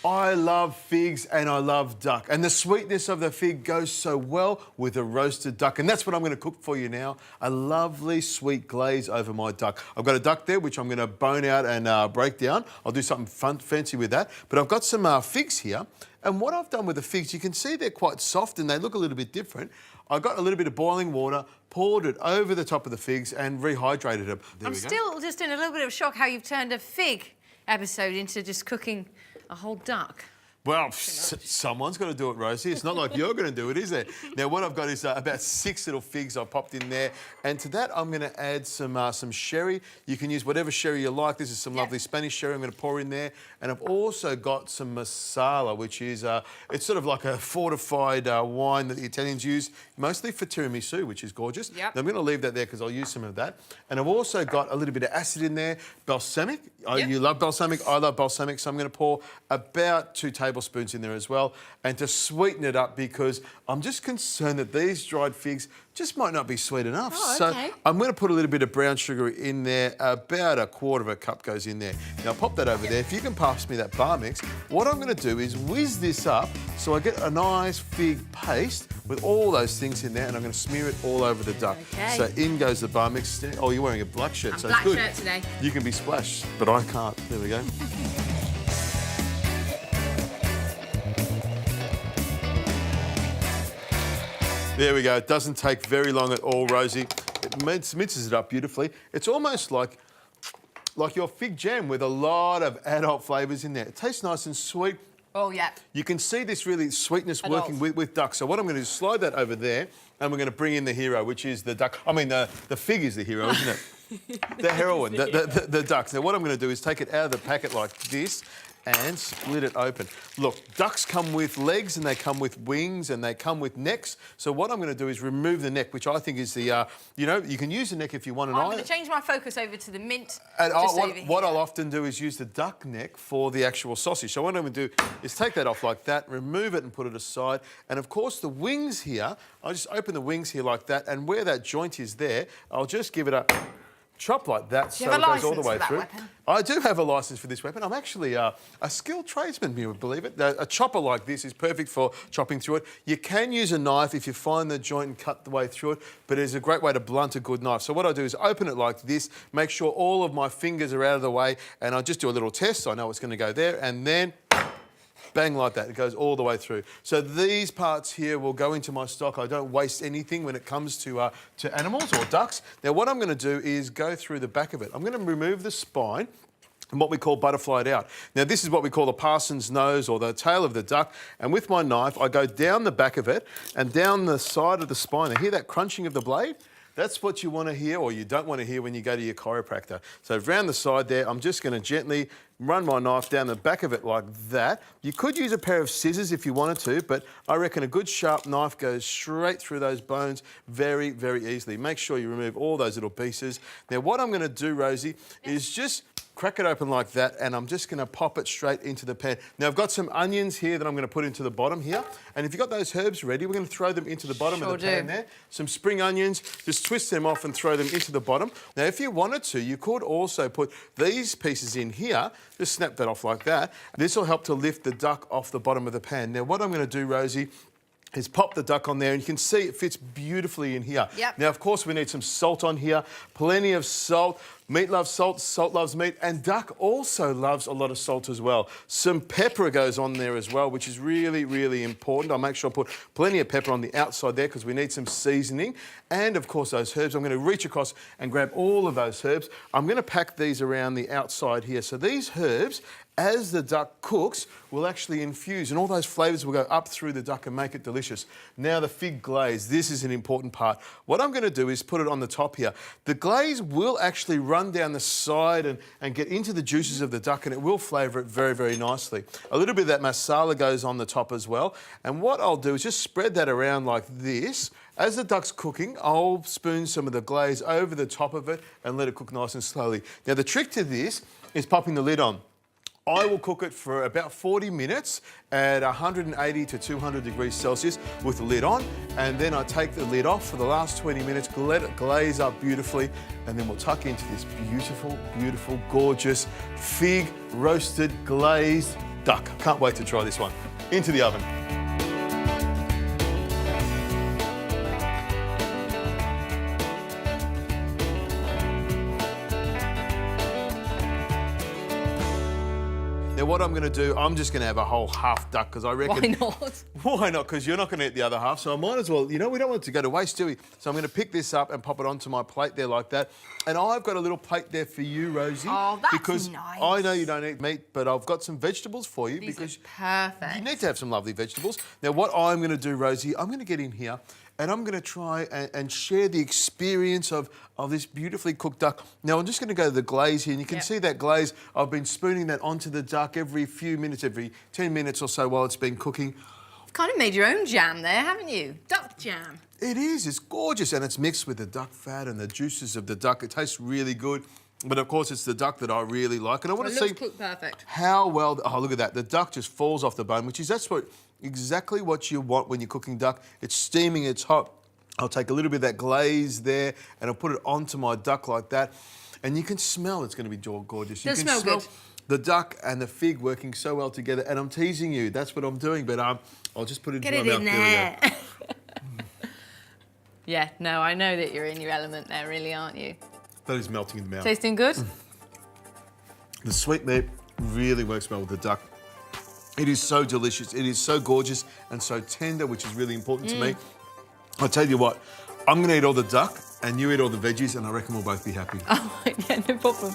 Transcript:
I love figs and I love duck. And the sweetness of the fig goes so well with a roasted duck. And that's what I'm going to cook for you now. A lovely sweet glaze over my duck. I've got a duck there, which I'm going to bone out and break down. I'll do something fun, fancy with that. But I've got some figs here. And what I've done with the figs, you can see they're quite soft and they look a little bit different. I got a little bit of boiling water, poured it over the top of the figs and rehydrated them. I'm still just in a little bit of shock how you've turned a fig episode into just cooking a whole duck. Well, someone's got to do it, Rosie. It's not like you're going to do it, is it? Now, what I've got is about 6 little figs I've popped in there. And to that, I'm going to add some sherry. You can use whatever sherry you like. This is some lovely Spanish sherry I'm going to pour in there. And I've also got some masala, which is, it's sort of like a fortified wine that the Italians use, mostly for tiramisu, which is gorgeous. Yep. Now, I'm going to leave that there because I'll use some of that. And I've also got a little bit of acid in there, balsamic. You love balsamic, I love balsamic, so I'm going to pour about 2 tablespoons in there as well, and to sweeten it up because I'm just concerned that these dried figs just might not be sweet enough. So I'm going to put a little bit of brown sugar in there, about 1/4 cup goes in there. Now pop that over there. If you can pass me that bar mix, what I'm going to do is whiz this up so I get a nice fig paste with all those things in there, and I'm going to smear it all over the duck. So in goes the bar mix. Oh, you're wearing a black shirt, so it's good. Black shirt today. You can be splashed, but I can't. There we go. There we go. It doesn't take very long at all, Rosie. It minces it up beautifully. It's almost like your fig jam with a lot of adult flavours in there. It tastes nice and sweet. Oh, yeah. You can see this really sweetness working with duck. So what I'm going to do is slide that over there, and we're going to bring in the hero, which is the duck. I mean, the fig is the hero, isn't it? The heroine, the ducks. Now, what I'm going to do is take it out of the packet like this and split it open. Look, ducks come with legs and they come with wings and they come with necks. So what I'm going to do is remove the neck, which I think is the, you know, you can use the neck if you want. I'm going to change my focus over to the mint. And what I'll often do is use the duck neck for the actual sausage. So what I'm going to do is take that off like that, remove it and put it aside. And of course the wings here, I'll just open the wings here like that, and where that joint is there, I'll just give it a chop like that so it goes all the way through. I do have a licence for this weapon. I'm actually a skilled tradesman, you would believe it. A chopper like this is perfect for chopping through it. You can use a knife if you find the joint and cut the way through it, but it's a great way to blunt a good knife. So what I do is open it like this, make sure all of my fingers are out of the way, and I just do a little test so I know it's going to go there, and then bang like that, it goes all the way through. So these parts here will go into my stock. I don't waste anything when it comes to animals or ducks. Now what I'm going to do is go through the back of it. I'm going to remove the spine and what we call butterfly it out. Now this is what we call the parson's nose or the tail of the duck, and with my knife I go down the back of it and down the side of the spine. Now hear that crunching of the blade? That's what you want to hear or you don't want to hear when you go to your chiropractor. So around the side there, I'm just going to gently run my knife down the back of it like that. You could use a pair of scissors if you wanted to, but I reckon a good sharp knife goes straight through those bones very, very easily. Make sure you remove all those little pieces. Now what I'm going to do, Rosie, is just crack it open like that, and I'm just going to pop it straight into the pan. Now, I've got some onions here that I'm going to put into the bottom here, and if you've got those herbs ready, we're going to throw them into the bottom of the pan there. Some spring onions, just twist them off and throw them into the bottom. Now, if you wanted to, you could also put these pieces in here, just snap that off like that. This will help to lift the duck off the bottom of the pan. Now, what I'm going to do, Rosie, is pop the duck on there, and you can see it fits beautifully in here. Now, of course, we need some salt on here, plenty of salt. Meat loves salt, salt loves meat, and duck also loves a lot of salt as well. Some pepper goes on there as well, which is really, really important. I'll make sure I put plenty of pepper on the outside there because we need some seasoning. And, of course, those herbs. I'm going to reach across and grab all of those herbs. I'm going to pack these around the outside here. So these herbs, as the duck cooks, will actually infuse, and all those flavours will go up through the duck and make it delicious. Now, the fig glaze. This is an important part. What I'm going to do is put it on the top here. The glaze will actually run down the side and get into the juices of the duck, and it will flavour it very, very nicely. A little bit of that masala goes on the top as well. And what I'll do is just spread that around like this. As the duck's cooking, I'll spoon some of the glaze over the top of it and let it cook nice and slowly. Now, the trick to this is popping the lid on. I will cook it for about 40 minutes at 180 to 200 degrees Celsius with the lid on, and then I take the lid off for the last 20 minutes, let it glaze up beautifully, and then we'll tuck into this beautiful, beautiful, gorgeous fig roasted glazed duck. Can't wait to try this one. Into the oven. Now what I'm going to do, I'm just going to have a whole half duck because I reckon... Why not? Why not? Because you're not going to eat the other half, so I might as well... You know, we don't want it to go to waste, do we? So I'm going to pick this up and pop it onto my plate there like that. And I've got a little plate there for you, Rosie. Oh, that's because nice. I know you don't eat meat, but I've got some vegetables for you. These because are perfect. you need to have some lovely vegetables. Now, what I'm going to do, Rosie, I'm going to get in here and I'm going to try and share the experience of this beautifully cooked duck. Now, I'm just going to go to the glaze here, and you can see that glaze. I've been spooning that onto the duck every few minutes, every 10 minutes or so while it's been cooking. You've kind of made your own jam there, haven't you? Duck jam. It is. It's gorgeous, and it's mixed with the duck fat and the juices of the duck. It tastes really good. But, of course, it's the duck that I really like. And I want to see cooked perfect. how well... Oh, look at that. The duck just falls off the bone, which is exactly what you want when you're cooking duck. It's steaming, it's hot. I'll take a little bit of that glaze there and I'll put it onto my duck like that. And you can smell it's going to be gorgeous. You Does can smell smell good. the duck and the fig working so well together. And I'm teasing you. That's what I'm doing. But I'll just put it Get into it my in mouth. there. There we go. Yeah, no, I know that you're in your element there, really, aren't you? That is melting in the mouth. Tasting good? The sweet meat really works well with the duck. It is so delicious. It is so gorgeous and so tender, which is really important to me. I'll tell you what, I'm going to eat all the duck and you eat all the veggies, and I reckon we'll both be happy. Oh, yeah, no problem.